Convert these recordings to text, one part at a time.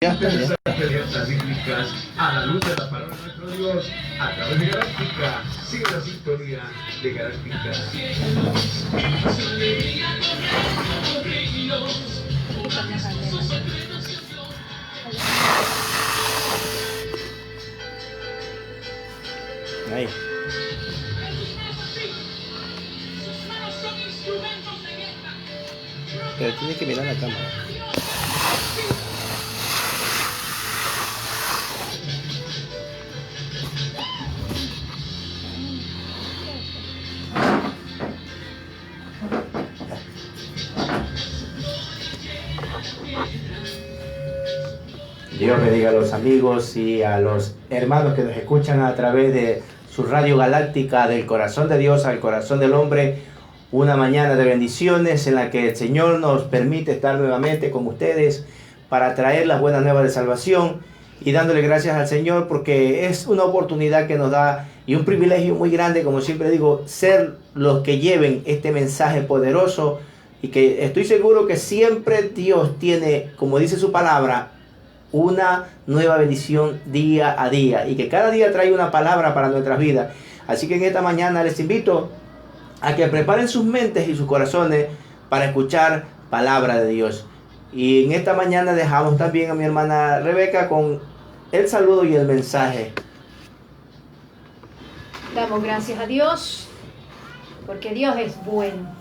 Ya está, ya está. Bíblicas a la luz de la palabra de nuestro Dios a través de Galáctica. Sigue la sintonía de Galáctica. Ahí. Pero tiene que mirar la cámara. Dios bendiga a los amigos y a los hermanos que nos escuchan a través de su radio galáctica del corazón de Dios al corazón del hombre. Una mañana de bendiciones en la que el Señor nos permite estar nuevamente con ustedes para traer las buenas nuevas de salvación y dándole gracias al Señor porque es una oportunidad que nos da y un privilegio muy grande, como siempre digo, ser los que lleven este mensaje poderoso y que estoy seguro que siempre Dios tiene, como dice su palabra, una nueva bendición día a día y que cada día trae una palabra para nuestras vidas. Así que en esta mañana les invito a que preparen sus mentes y sus corazones para escuchar palabra de Dios. Y en esta mañana dejamos también a mi hermana Rebeca con el saludo y el mensaje. Damos gracias a Dios porque Dios es bueno.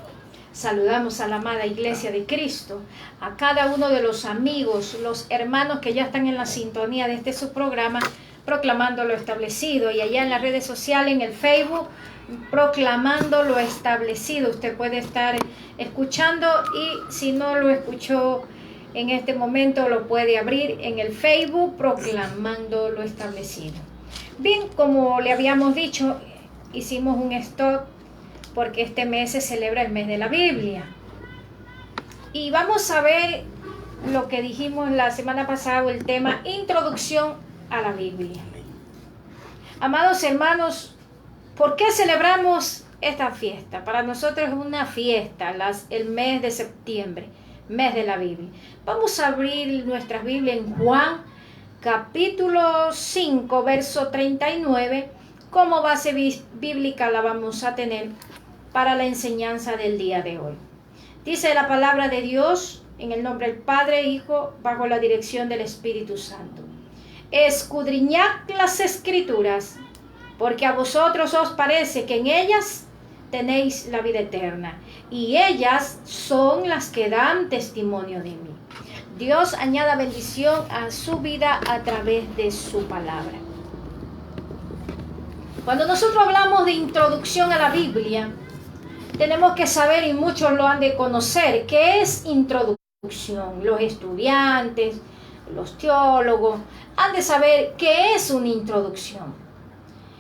Saludamos a la amada Iglesia de Cristo, a cada uno de los amigos, los hermanos que ya están en la sintonía de este su programa, proclamando lo establecido, y allá en las redes sociales, en el Facebook, proclamando lo establecido. Usted puede estar escuchando y si no lo escuchó en este momento, lo puede abrir en el Facebook, proclamando lo establecido. Bien, como le habíamos dicho, hicimos un stop porque este mes se celebra el mes de la Biblia. Y vamos a ver lo que dijimos la semana pasada, el tema Introducción a la Biblia. Amados hermanos, ¿por qué celebramos esta fiesta? Para nosotros es una fiesta, el mes de septiembre, mes de la Biblia. Vamos a abrir nuestras Biblias en Juan, capítulo 5, verso 39. Como base bíblica la vamos a tener para la enseñanza del día de hoy. Dice la palabra de Dios en el nombre del Padre, Hijo, bajo la dirección del Espíritu Santo. Escudriñad las Escrituras, porque a vosotros os parece que en ellas tenéis la vida eterna, y ellas son las que dan testimonio de mí. Dios añada bendición a su vida a través de su palabra. Cuando nosotros hablamos de introducción a la Biblia, tenemos que saber, y muchos lo han de conocer, qué es introducción. Los estudiantes, los teólogos, han de saber qué es una introducción.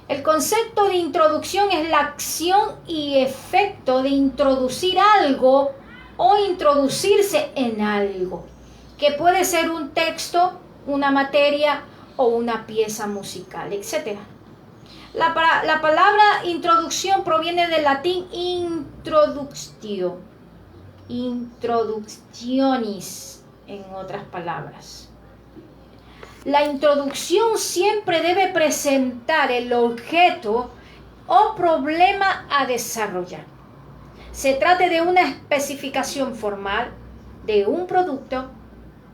El concepto de introducción es la acción y efecto de introducir algo o introducirse en algo, que puede ser un texto, una materia o una pieza musical, etc. La palabra introducción proviene del latín introductio, introductionis, en otras palabras. La introducción siempre debe presentar el objeto o problema a desarrollar. Se trate de una especificación formal de un producto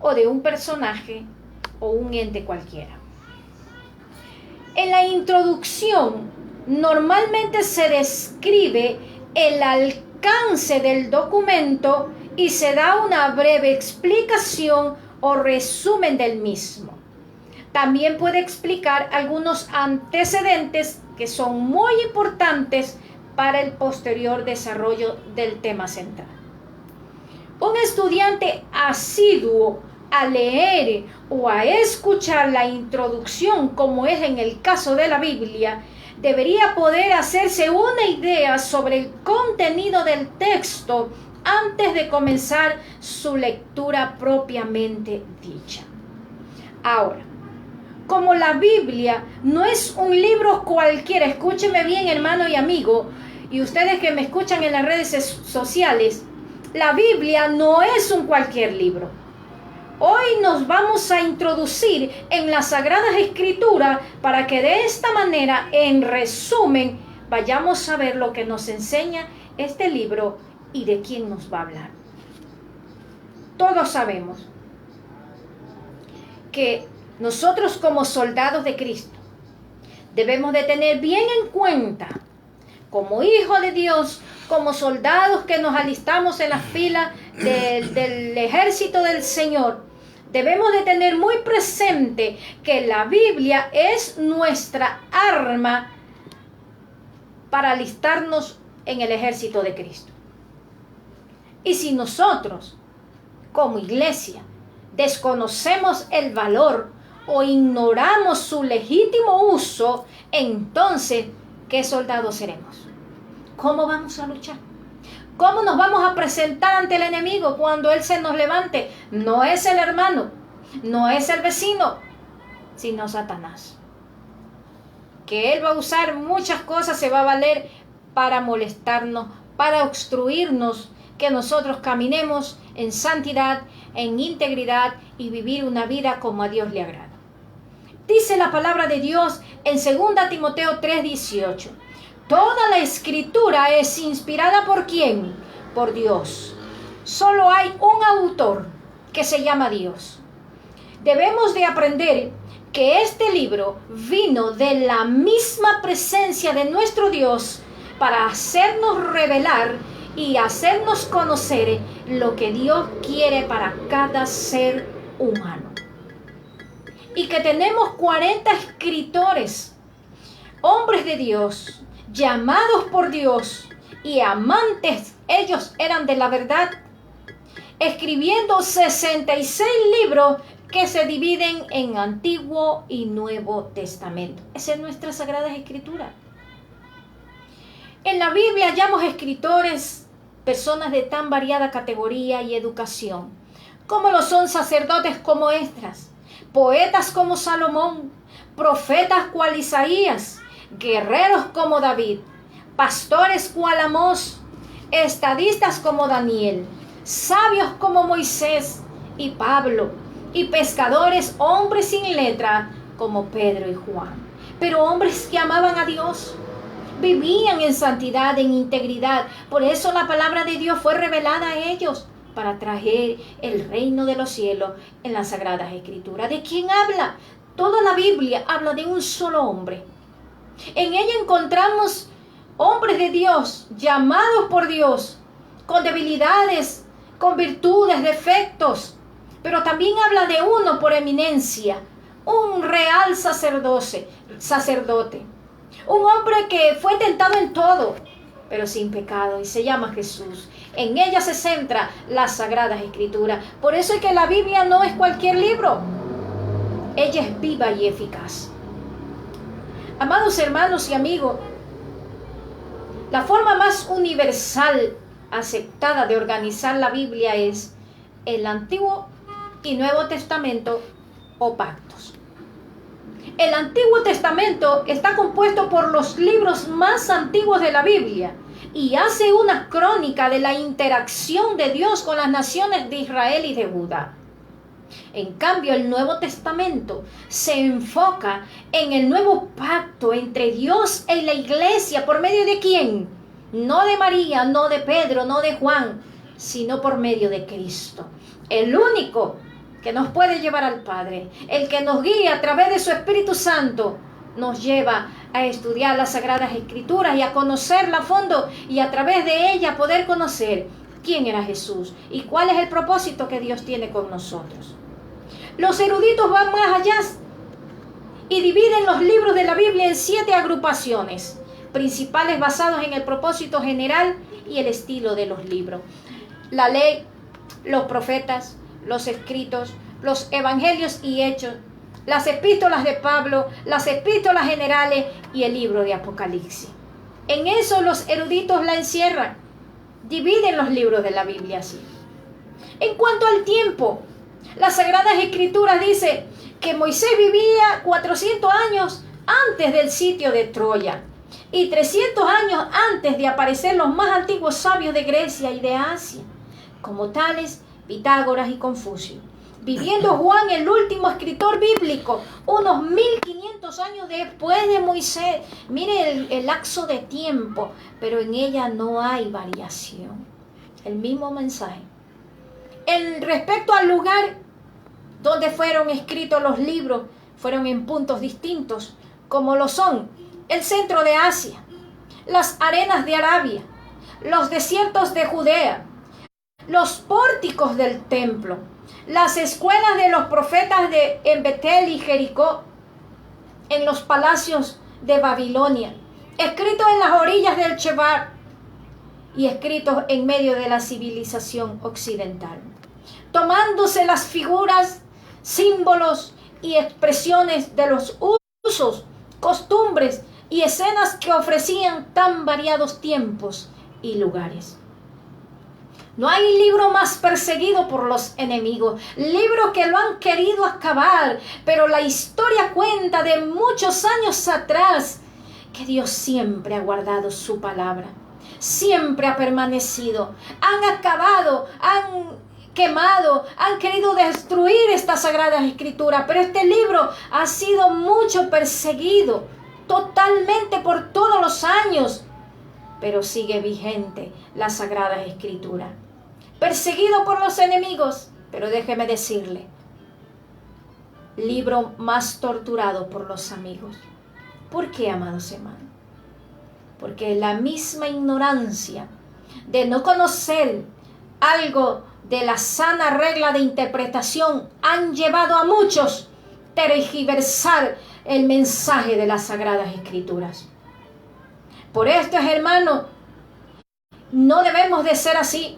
o de un personaje o un ente cualquiera. En la introducción normalmente se describe el alcance del documento y se da una breve explicación o resumen del mismo. También puede explicar algunos antecedentes que son muy importantes para el posterior desarrollo del tema central. Un estudiante asiduo a leer o a escuchar la introducción, como es en el caso de la Biblia, debería poder hacerse una idea sobre el contenido del texto antes de comenzar su lectura propiamente dicha. Ahora, como la Biblia no es un libro cualquiera, escúcheme bien, hermano y amigo, y ustedes que me escuchan en las redes sociales, la Biblia no es un cualquier libro. Hoy nos vamos a introducir en las Sagradas Escrituras para que de esta manera, en resumen, vayamos a ver lo que nos enseña este libro y de quién nos va a hablar. Todos sabemos que nosotros como soldados de Cristo debemos de tener bien en cuenta, como hijos de Dios, como soldados que nos alistamos en las filas del ejército del Señor, debemos de tener muy presente que la Biblia es nuestra arma para alistarnos en el ejército de Cristo. Y si nosotros, como iglesia, desconocemos el valor o ignoramos su legítimo uso, entonces, ¿qué soldados seremos? ¿Cómo vamos a luchar? ¿Cómo nos vamos a presentar ante el enemigo cuando él se nos levante? No es el hermano, no es el vecino, sino Satanás. Que él va a usar muchas cosas, se va a valer para molestarnos, para obstruirnos, que nosotros caminemos en santidad, en integridad y vivir una vida como a Dios le agrada. Dice la palabra de Dios en 2 Timoteo 3:18. Toda la escritura es inspirada ¿por quién? Por Dios. Solo hay un autor que se llama Dios. Debemos de aprender que este libro vino de la misma presencia de nuestro Dios para hacernos revelar y hacernos conocer lo que Dios quiere para cada ser humano. Y que tenemos 40 escritores, hombres de Dios, llamados por Dios y amantes, ellos eran de la verdad, escribiendo 66 libros que se dividen en Antiguo y Nuevo Testamento. Esa es nuestra Sagrada Escritura. En la Biblia hallamos escritores, personas de tan variada categoría y educación, como lo son sacerdotes como Esdras, poetas como Salomón, profetas cual Isaías, guerreros como David, pastores cual Amós, estadistas como Daniel, sabios como Moisés y Pablo, y pescadores, hombres sin letra como Pedro y Juan. Pero hombres que amaban a Dios, vivían en santidad, en integridad. Por eso la palabra de Dios fue revelada a ellos para traer el reino de los cielos en las Sagradas Escrituras. ¿De quién habla? Toda la Biblia habla de un solo hombre. En ella encontramos hombres de Dios, llamados por Dios, con debilidades, con virtudes, defectos, pero también habla de uno por eminencia, un real sacerdote, un hombre que fue tentado en todo, pero sin pecado, y se llama Jesús. En ella se centra las Sagradas Escrituras. Por eso es que la Biblia no es cualquier libro, ella es viva y eficaz. Amados hermanos y amigos, la forma más universal aceptada de organizar la Biblia es el Antiguo y Nuevo Testamento o pactos. El Antiguo Testamento está compuesto por los libros más antiguos de la Biblia y hace una crónica de la interacción de Dios con las naciones de Israel y de Judá. En cambio, el Nuevo Testamento se enfoca en el nuevo pacto entre Dios y la iglesia. ¿Por medio de quién? No de María, no de Pedro, no de Juan, sino por medio de Cristo. El único que nos puede llevar al Padre, el que nos guía a través de su Espíritu Santo, nos lleva a estudiar las Sagradas Escrituras y a conocerla a fondo y a través de ella poder conocer quién era Jesús y cuál es el propósito que Dios tiene con nosotros. Los eruditos van más allá y dividen los libros de la Biblia en 7 agrupaciones principales basados en el propósito general y el estilo de los libros: la ley, los profetas, los escritos, los evangelios y hechos, las epístolas de Pablo, las epístolas generales y el libro de Apocalipsis. En eso los eruditos la encierran, dividen los libros de la Biblia así. En cuanto al tiempo, las Sagradas Escrituras dice que Moisés vivía 400 años antes del sitio de Troya y 300 años antes de aparecer los más antiguos sabios de Grecia y de Asia, como tales Pitágoras y Confucio. viviendo Juan, el último escritor bíblico, unos 1500 años después de Moisés. Mire el lapso de tiempo, pero en ella no hay variación. El mismo mensaje. En respecto al lugar donde fueron escritos los libros, fueron en puntos distintos, como lo son el centro de Asia, las arenas de Arabia, los desiertos de Judea, los pórticos del templo, las escuelas de los profetas en Betel y Jericó, en los palacios de Babilonia, escritos en las orillas del Chebar y escritos en medio de la civilización occidental, tomándose las figuras, símbolos y expresiones de los usos, costumbres y escenas que ofrecían tan variados tiempos y lugares. No hay libro más perseguido por los enemigos, libro que lo han querido acabar, pero la historia cuenta de muchos años atrás que Dios siempre ha guardado su palabra, siempre ha permanecido. Han acabado, han quemado, han querido destruir estas sagradas escrituras, pero este libro ha sido mucho perseguido, totalmente por todos los años, pero sigue vigente la sagrada escritura. Perseguido por los enemigos, pero déjeme decirle, libro más torturado por los amigos. ¿Por qué, amados hermanos? Porque la misma ignorancia de no conocer algo de la sana regla de interpretación han llevado a muchos a tergiversar el mensaje de las sagradas escrituras. Por esto, hermanos, no debemos de ser así.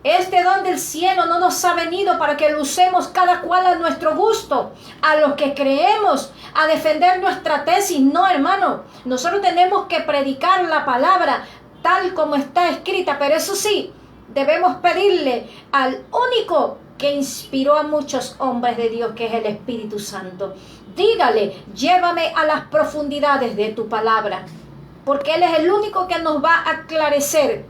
Este don del cielo no nos ha venido para que lo usemos cada cual a nuestro gusto, a los que creemos, a defender nuestra tesis. No, hermano, nosotros tenemos que predicar la palabra tal como está escrita, pero eso sí, debemos pedirle al único que inspiró a muchos hombres de Dios, que es el Espíritu Santo. Dígale, llévame a las profundidades de tu palabra, porque Él es el único que nos va a esclarecer,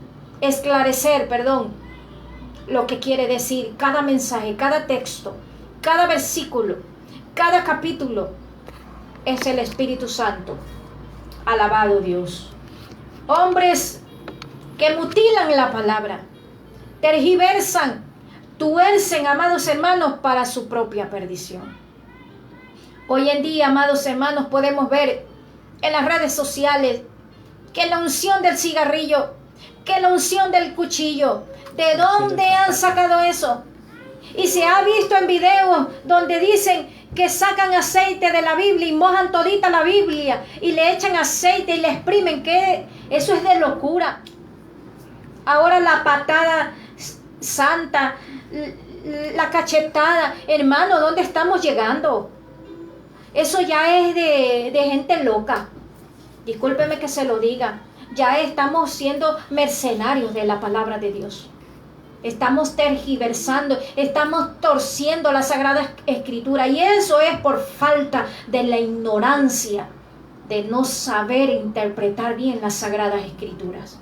lo que quiere decir cada mensaje, cada texto, cada versículo, cada capítulo. Es el Espíritu Santo. Alabado Dios. Hombres que mutilan la palabra, tergiversan, tuercen, amados hermanos, para su propia perdición. Hoy en día, amados hermanos, podemos ver en las redes sociales que la unción del cigarrillo, que la unción del cuchillo, ¿de dónde han sacado eso? Y se ha visto en videos donde dicen que sacan aceite de la Biblia y mojan todita la Biblia y le echan aceite y le exprimen, que eso es de locura. Ahora la patada santa, la cachetada, hermano, ¿dónde estamos llegando? Eso ya es de gente loca. Discúlpeme que se lo diga. Ya estamos siendo mercenarios de la palabra de Dios. Estamos tergiversando, estamos torciendo la Sagrada Escritura, y eso es por falta de la ignorancia, de no saber interpretar bien las Sagradas Escrituras.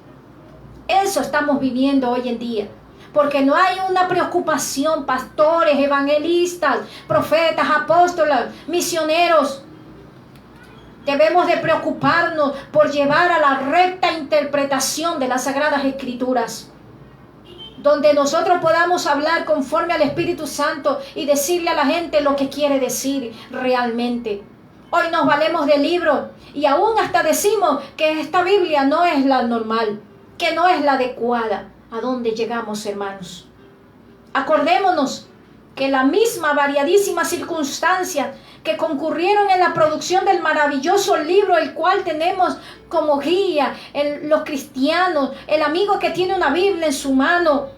Eso estamos viviendo hoy en día, porque no hay una preocupación, pastores, evangelistas, profetas, apóstoles, misioneros. Debemos de preocuparnos por llevar a la recta interpretación de las Sagradas Escrituras, donde nosotros podamos hablar conforme al Espíritu Santo y decirle a la gente lo que quiere decir realmente. Hoy nos valemos de libros y aún hasta decimos que esta Biblia no es la normal, que no es la adecuada. ¿A dónde llegamos, hermanos? Acordémonos que la misma variadísima circunstancia que concurrieron en la producción del maravilloso libro, el cual tenemos como guía los cristianos, el amigo que tiene una Biblia en su mano,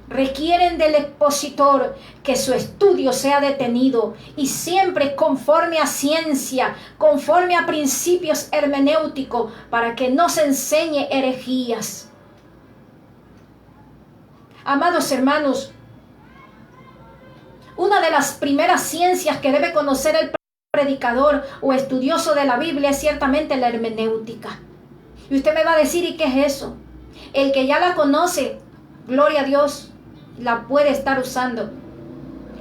requieren del expositor que su estudio sea detenido y siempre conforme a ciencia, conforme a principios hermenéuticos, para que no se enseñe herejías. Amados hermanos, una de las primeras ciencias que debe conocer el predicador o estudioso de la Biblia es ciertamente la hermenéutica. Y usted me va a decir, ¿y qué es eso? El que ya la conoce, gloria a Dios, la puede estar usando.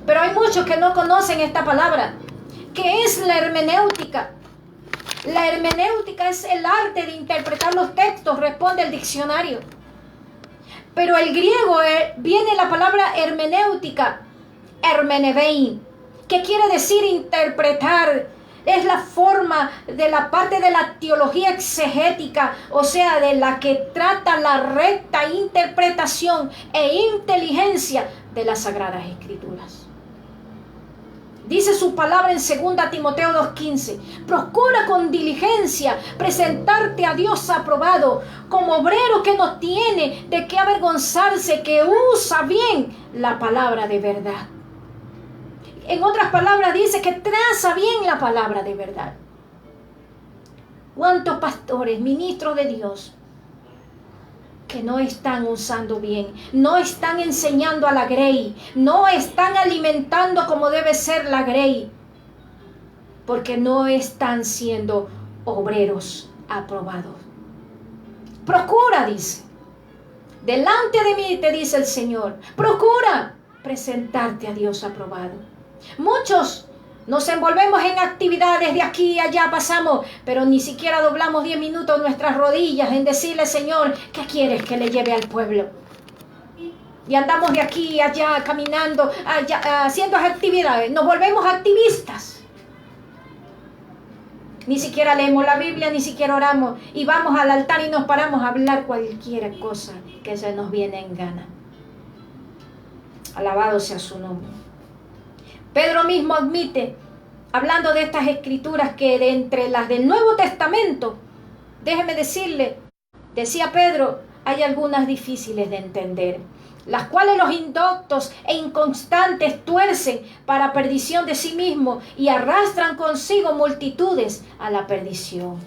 Pero hay muchos que no conocen esta palabra. ¿Qué es la hermenéutica? La hermenéutica es el arte de interpretar los textos, responde el diccionario. Pero el griego viene la palabra hermenéutica, hermenevein, que quiere decir interpretar. Es la forma de la parte de la teología exegética, o sea, de la que trata la recta interpretación e inteligencia de las Sagradas Escrituras. Dice su palabra en 2 Timoteo 2:15, procura con diligencia presentarte a Dios aprobado, como obrero que no tiene de qué avergonzarse, que usa bien la palabra de verdad. En otras palabras dice que traza bien la palabra de verdad. ¿Cuántos pastores, ministros de Dios, que no están usando bien, no están enseñando a la grey, no están alimentando como debe ser la grey, porque no están siendo obreros aprobados? Procura, dice, delante de mí, te dice el Señor, procura presentarte a Dios aprobado. Muchos nos envolvemos en actividades de aquí y allá, pasamos, pero ni siquiera doblamos 10 minutos nuestras rodillas en decirle, Señor, ¿qué quieres que le lleve al pueblo? Y andamos de aquí y allá, caminando, allá, haciendo actividades, nos volvemos activistas. Ni siquiera leemos la Biblia, ni siquiera oramos, y vamos al altar y nos paramos a hablar cualquier cosa que se nos viene en gana. Alabado sea su nombre. Pedro mismo admite, hablando de estas escrituras, que de entre las del Nuevo Testamento, déjeme decirle, decía Pedro, hay algunas difíciles de entender, las cuales los indoctos e inconstantes tuercen para perdición de sí mismos y arrastran consigo multitudes a la perdición.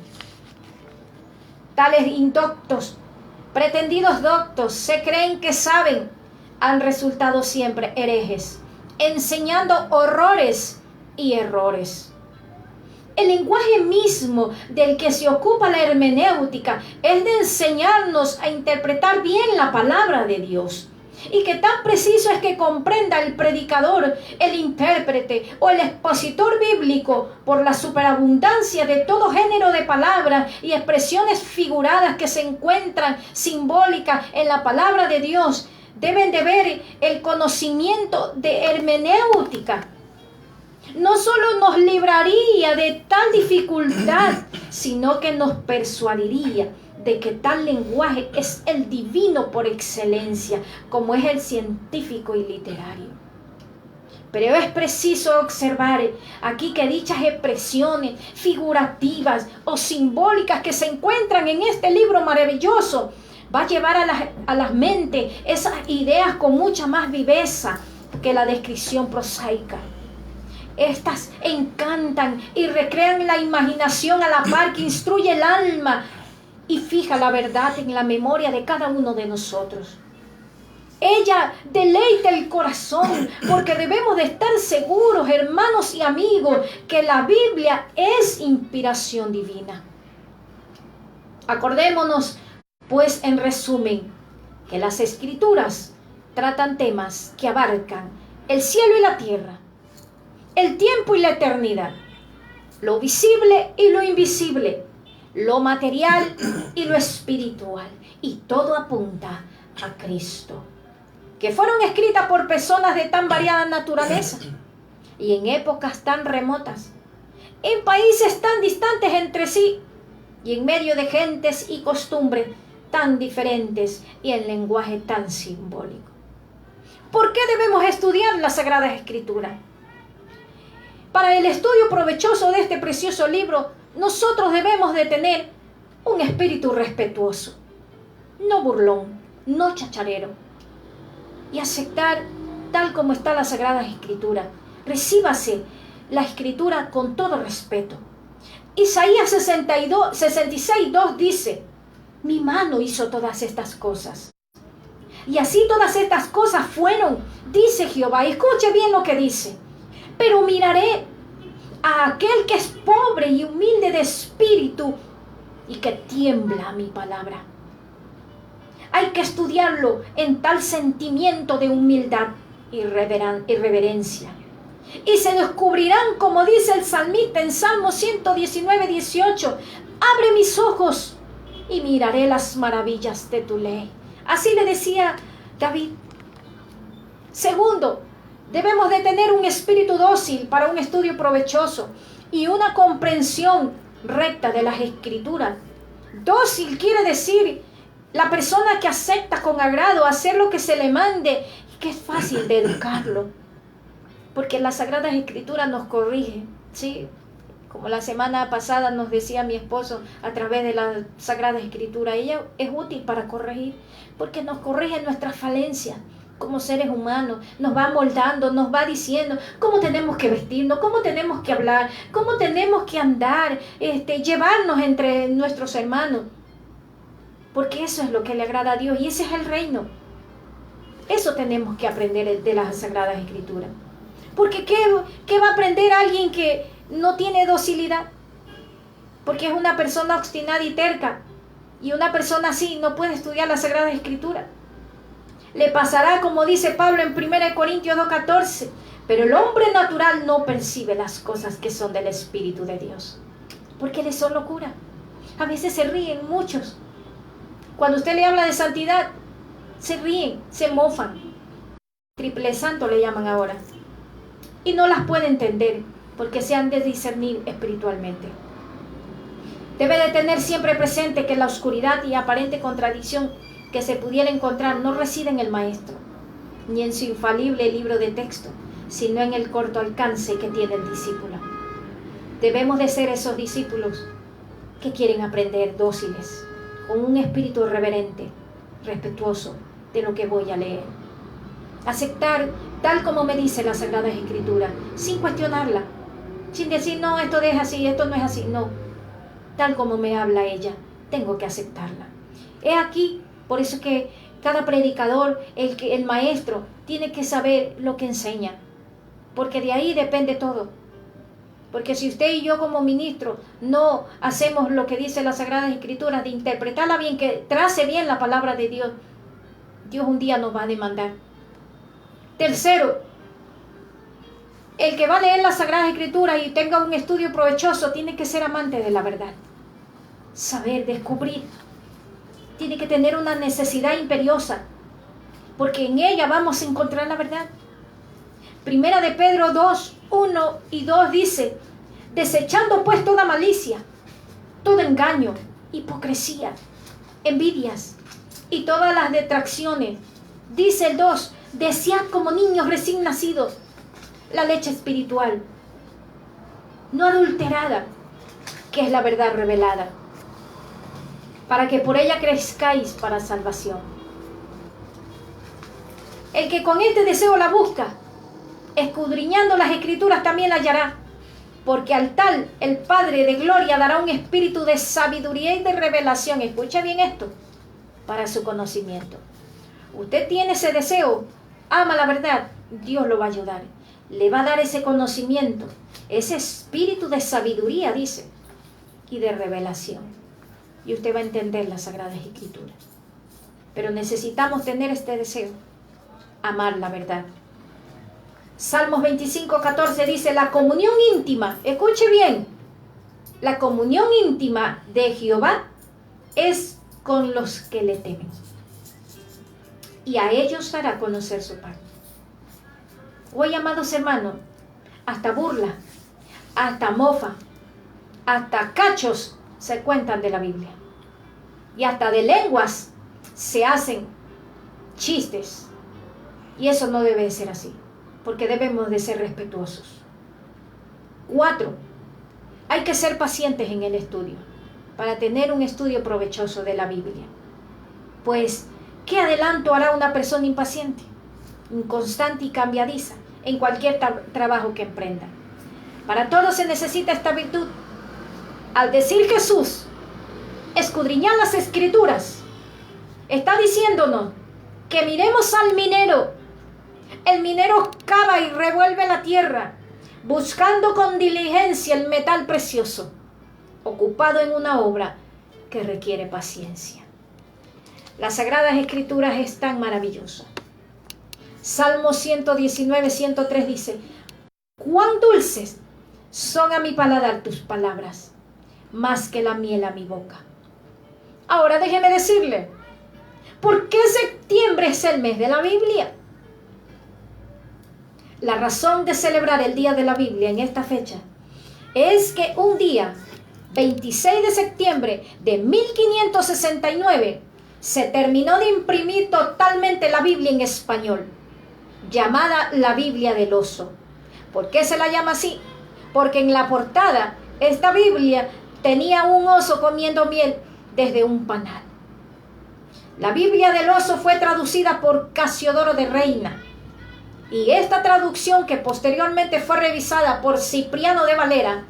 Tales indoctos, pretendidos doctos, se creen que saben, han resultado siempre herejes, enseñando horrores y errores. El lenguaje mismo del que se ocupa la hermenéutica es de enseñarnos a interpretar bien la palabra de Dios. Y que tan preciso es que comprenda el predicador, el intérprete o el expositor bíblico por la superabundancia de todo género de palabras y expresiones figuradas que se encuentran simbólicas en la palabra de Dios. Deben de ver el conocimiento de hermenéutica. No solo nos libraría de tal dificultad, sino que nos persuadiría de que tal lenguaje es el divino por excelencia, como es el científico y literario. Pero es preciso observar aquí que dichas expresiones figurativas o simbólicas que se encuentran en este libro maravilloso va a llevar a las mentes esas ideas con mucha más viveza que la descripción prosaica. Estas encantan y recrean la imaginación a la par que instruye el alma y fija la verdad en la memoria de cada uno de nosotros. Ella deleita el corazón, porque debemos de estar seguros, hermanos y amigos, que la Biblia es inspiración divina. Acordémonos, pues, en resumen, que las Escrituras tratan temas que abarcan el cielo y la tierra, el tiempo y la eternidad, lo visible y lo invisible, lo material y lo espiritual, y todo apunta a Cristo, que fueron escritas por personas de tan variada naturaleza y en épocas tan remotas, en países tan distantes entre sí y en medio de gentes y costumbres tan diferentes y en lenguaje tan simbólico. ¿Por qué debemos estudiar las Sagradas Escrituras? Para el estudio provechoso de este precioso libro, nosotros debemos de tener un espíritu respetuoso, no burlón, no chacharero, y aceptar tal como está la Sagrada Escritura. Recíbase la Escritura con todo respeto. Isaías 66:2 dice: mi mano hizo todas estas cosas. Y así todas estas cosas fueron, dice Jehová. Escuche bien lo que dice. Pero miraré a aquel que es pobre y humilde de espíritu y que tiembla a mi palabra. Hay que estudiarlo en tal sentimiento de humildad, y reverencia. Y se descubrirán, como dice el salmista en Salmo 119, 18, abre mis ojos y miraré las maravillas de tu ley. Así le decía David. Segundo, debemos de tener un espíritu dócil para un estudio provechoso y una comprensión recta de las Escrituras. Dócil quiere decir la persona que acepta con agrado hacer lo que se le mande y que es fácil de educarlo. Porque las Sagradas Escrituras nos corrigen, ¿sí? Como la semana pasada nos decía mi esposo a través de la Sagrada Escritura, ella es útil para corregir, porque nos corrige nuestras falencias como seres humanos, nos va moldando, nos va diciendo cómo tenemos que vestirnos, cómo tenemos que hablar, cómo tenemos que andar, llevarnos entre nuestros hermanos, porque eso es lo que le agrada a Dios y ese es el reino. Eso tenemos que aprender de las Sagradas Escrituras. Porque ¿qué va a aprender alguien que no tiene docilidad? Porque es una persona obstinada y terca. Y una persona así no puede estudiar la Sagrada Escritura. Le pasará como dice Pablo en 1 Corintios 2:14. Pero el hombre natural no percibe las cosas que son del Espíritu de Dios. Porque le son locura. A veces se ríen muchos. Cuando usted le habla de santidad, se ríen, se mofan. Triple santo le llaman ahora. Y no las puede entender porque se han de discernir espiritualmente. Debe de tener siempre presente que la oscuridad y aparente contradicción que se pudiera encontrar no reside en el maestro, ni en su infalible libro de texto, sino en el corto alcance que tiene el discípulo. Debemos de ser esos discípulos que quieren aprender dóciles, con un espíritu reverente, respetuoso de lo que voy a leer. Aceptar tal como me dice la Sagrada Escritura, sin cuestionarla, sin decir, no, esto es así, esto no es así, no. Tal como me habla ella, tengo que aceptarla. He aquí, por eso que cada predicador, el maestro, tiene que saber lo que enseña, porque de ahí depende todo. Porque si usted y yo como ministro no hacemos lo que dice la Sagrada Escritura, de interpretarla bien, que trace bien la palabra de Dios, Dios un día nos va a demandar. Tercero, el que va a leer las Sagradas Escrituras y tenga un estudio provechoso tiene que ser amante de la verdad. Saber, descubrir. Tiene que tener una necesidad imperiosa, porque en ella vamos a encontrar la verdad. Primera de Pedro 2, 1 y 2 dice, desechando pues toda malicia, todo engaño, hipocresía, envidias y todas las detracciones. Dice el 2, desead como niños recién nacidos la leche espiritual, no adulterada, que es la verdad revelada, para que por ella crezcáis para salvación. El que con este deseo la busca, escudriñando las Escrituras también la hallará, porque al tal el Padre de gloria dará un espíritu de sabiduría y de revelación. Escucha bien esto, para su conocimiento. Usted tiene ese deseo, ama la verdad, Dios lo va a ayudar. Le va a dar ese conocimiento, ese espíritu de sabiduría, dice, y de revelación. Y usted va a entender las Sagradas Escrituras. Pero necesitamos tener este deseo, amar la verdad. Salmos 25:14 dice, la comunión íntima, escuche bien, la comunión íntima de Jehová es con los que le temen, y a ellos hará conocer su pacto. Hoy, amados hermanos, hasta burla, hasta mofa, hasta cachos se cuentan de la Biblia, y hasta de lenguas se hacen chistes, y eso no debe de ser así, porque debemos de ser respetuosos. 4. Hay que ser pacientes en el estudio, para tener un estudio provechoso de la Biblia. Pues, ¿qué adelanto hará una persona impaciente, inconstante y cambiadiza en cualquier trabajo que emprenda? Para todo se necesita esta virtud. Al decir Jesús, escudriñar las Escrituras, está diciéndonos que miremos al minero. El minero cava y revuelve la tierra, buscando con diligencia el metal precioso, ocupado en una obra que requiere paciencia. Las Sagradas Escrituras es tan maravillosa. Salmo 119, 103 dice: cuán dulces son a mi paladar tus palabras, más que la miel a mi boca. Ahora déjeme decirle, ¿por qué septiembre es el mes de la Biblia? La razón de celebrar el Día de la Biblia en esta fecha es que un día, 26 de septiembre de 1569, se terminó de imprimir totalmente la Biblia en español, llamada la Biblia del Oso. ¿Por qué se la llama así? Porque en la portada esta Biblia tenía un oso comiendo miel desde un panal. La Biblia del Oso fue traducida por Casiodoro de Reina, y esta traducción, que posteriormente fue revisada por Cipriano de Valera,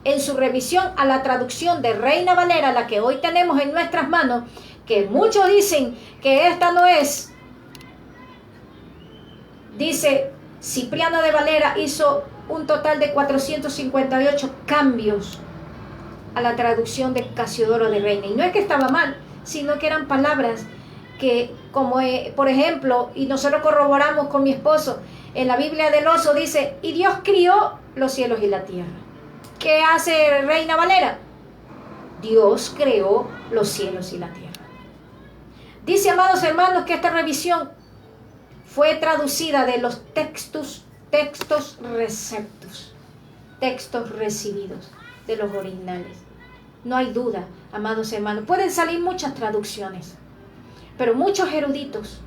en su revisión a la traducción de Reina Valera, la que hoy tenemos en nuestras manos, que muchos dicen que esta no es, dice Cipriano de Valera, hizo un total de 458 cambios a la traducción de Casiodoro de Reina. Y no es que estaba mal, sino que eran palabras que, como por ejemplo, y nosotros corroboramos con mi esposo, en la Biblia del Oso dice: y Dios crió los cielos y la tierra. ¿Qué hace Reina Valera? Dios creó los cielos y la tierra. Dice, amados hermanos, que esta revisión fue traducida de los textos receptos, textos recibidos de los originales. No hay duda, amados hermanos, pueden salir muchas traducciones, pero muchos eruditos,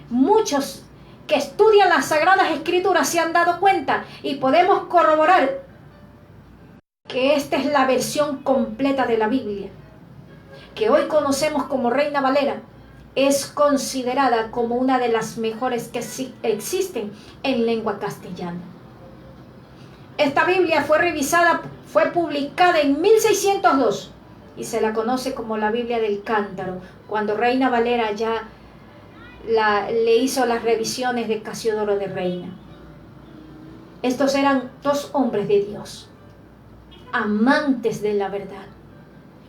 muchos que estudian las Sagradas Escrituras se han dado cuenta, y podemos corroborar que esta es la versión completa de la Biblia, que hoy conocemos como Reina Valera. Es considerada como una de las mejores que existen en lengua castellana. Esta Biblia fue publicada en 1602 y se la conoce como la Biblia del Cántaro, cuando Reina Valera ya le hizo las revisiones de Casiodoro de Reina. Estos eran dos hombres de Dios, amantes de la verdad,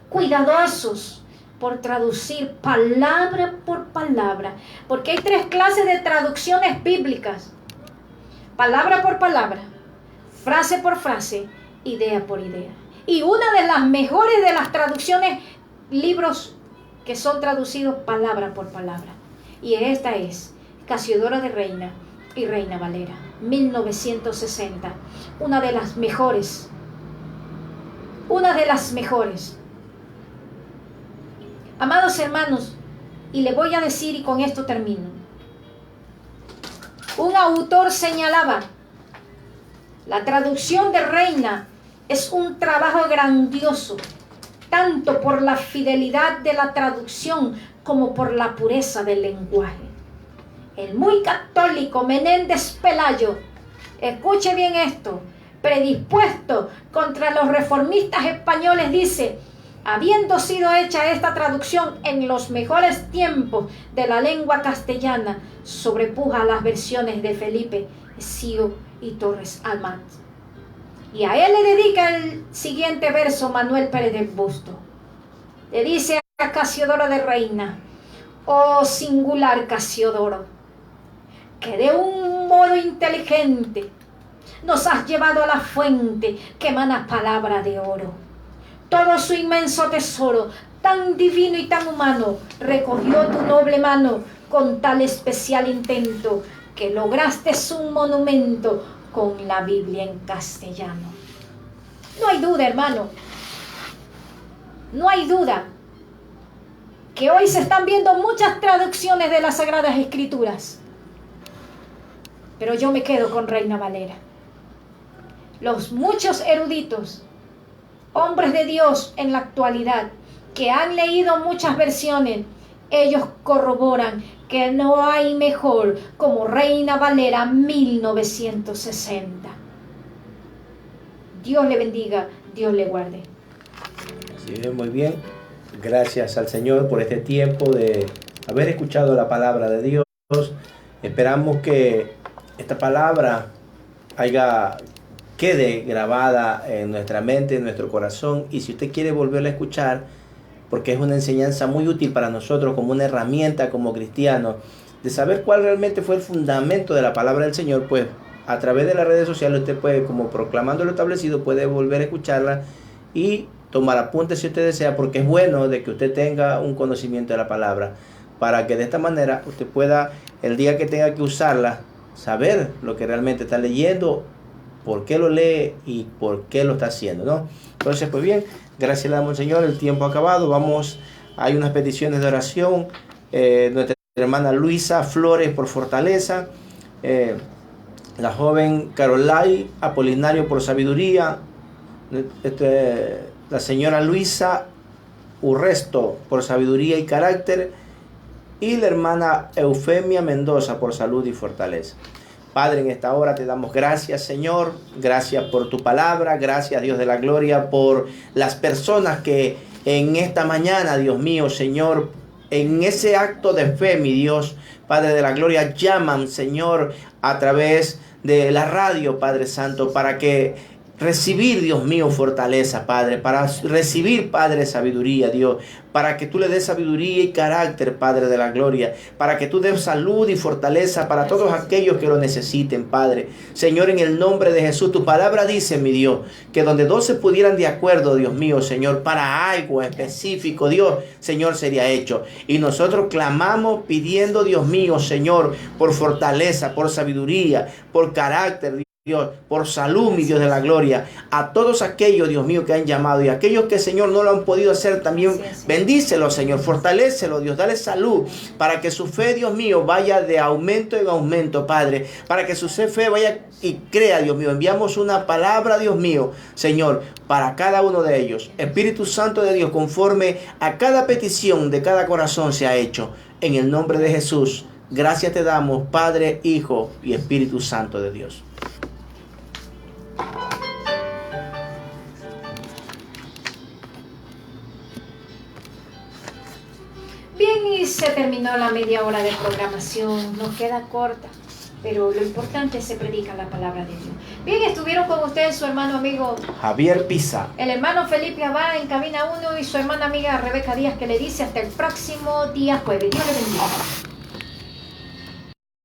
cuidadosos por traducir palabra por palabra, porque hay tres clases de traducciones bíblicas: palabra por palabra, frase por frase, idea por idea. Y una de las mejores de las traducciones, libros que son traducidos palabra por palabra, y esta es Casiodoro de Reina y Reina Valera, 1960, una de las mejores. Amados hermanos, y le voy a decir, y con esto termino, un autor señalaba: la traducción de Reina es un trabajo grandioso, tanto por la fidelidad de la traducción como por la pureza del lenguaje. El muy católico Menéndez Pelayo, escuche bien esto, predispuesto contra los reformistas españoles, dice: habiendo sido hecha esta traducción en los mejores tiempos de la lengua castellana, sobrepuja las versiones de Felipe Sio y Torres Almat. Y a él le dedica el siguiente verso Manuel Pérez del Busto. Le dice a Casiodoro de Reina: oh singular Casiodoro, que de un modo inteligente nos has llevado a la fuente que emana palabra de oro. Todo su inmenso tesoro, tan divino y tan humano, recogió tu noble mano con tal especial intento, que lograste un monumento con la Biblia en castellano. No hay duda, hermano, no hay duda que hoy se están viendo muchas traducciones de las Sagradas Escrituras, pero yo me quedo con Reina Valera. Los muchos eruditos, hombres de Dios en la actualidad, que han leído muchas versiones, ellos corroboran que no hay mejor como Reina Valera 1960. Dios le bendiga, Dios le guarde. Así es, muy bien. Gracias al Señor por este tiempo de haber escuchado la palabra de Dios. Esperamos que esta palabra quede grabada en nuestra mente, en nuestro corazón, y si usted quiere volverla a escuchar, porque es una enseñanza muy útil para nosotros como una herramienta como cristianos, de saber cuál realmente fue el fundamento de la palabra del Señor, pues a través de las redes sociales usted puede, como proclamando lo establecido, puede volver a escucharla y tomar apuntes si usted desea, porque es bueno de que usted tenga un conocimiento de la palabra, para que de esta manera usted pueda, el día que tenga que usarla, saber lo que realmente está leyendo, por qué lo lee y por qué lo está haciendo, ¿no? Entonces, pues bien, gracias le damos al Señor, el tiempo ha acabado. Hay unas peticiones de oración, nuestra hermana Luisa Flores por fortaleza, la joven Carolai Apolinario por sabiduría, la señora Luisa Urresto por sabiduría y carácter, y la hermana Eufemia Mendoza por salud y fortaleza. Padre, en esta hora te damos gracias, Señor, gracias por tu palabra, gracias, Dios de la gloria, por las personas que en esta mañana, Dios mío, Señor, en ese acto de fe, mi Dios, Padre de la gloria, llaman, Señor, a través de la radio, Padre Santo, para que recibir, Dios mío, fortaleza, Padre, para recibir, Padre, sabiduría, Dios, para que tú le des sabiduría y carácter, Padre de la gloria, para que tú des salud y fortaleza para todos aquellos que lo necesiten, Padre. Señor, en el nombre de Jesús, tu palabra dice, mi Dios, que donde dos se pudieran de acuerdo, Dios mío, Señor, para algo específico, Dios, Señor, sería hecho. Y nosotros clamamos pidiendo, Dios mío, Señor, por fortaleza, por sabiduría, por carácter, Dios, por salud, mi Dios de la gloria, a todos aquellos, Dios mío, que han llamado, y aquellos que, Señor, no lo han podido hacer también, bendícelo, Señor, fortalécelo, Dios, dale salud, para que su fe, Dios mío, vaya de aumento en aumento, Padre, para que su fe vaya y crea, Dios mío. Enviamos una palabra, Dios mío, Señor, para cada uno de ellos. Espíritu Santo de Dios, conforme a cada petición de cada corazón se ha hecho, en el nombre de Jesús. Gracias te damos, Padre, Hijo y Espíritu Santo de Dios. Bien, y se terminó la media hora de programación. Nos queda corta, pero lo importante es que se predica la palabra de Dios. Bien, estuvieron con ustedes su hermano amigo Javier Pisa, el hermano Felipe Abad en cabina 1 y su hermana amiga Rebeca Díaz, que le dice hasta el próximo día jueves. Dios le bendiga.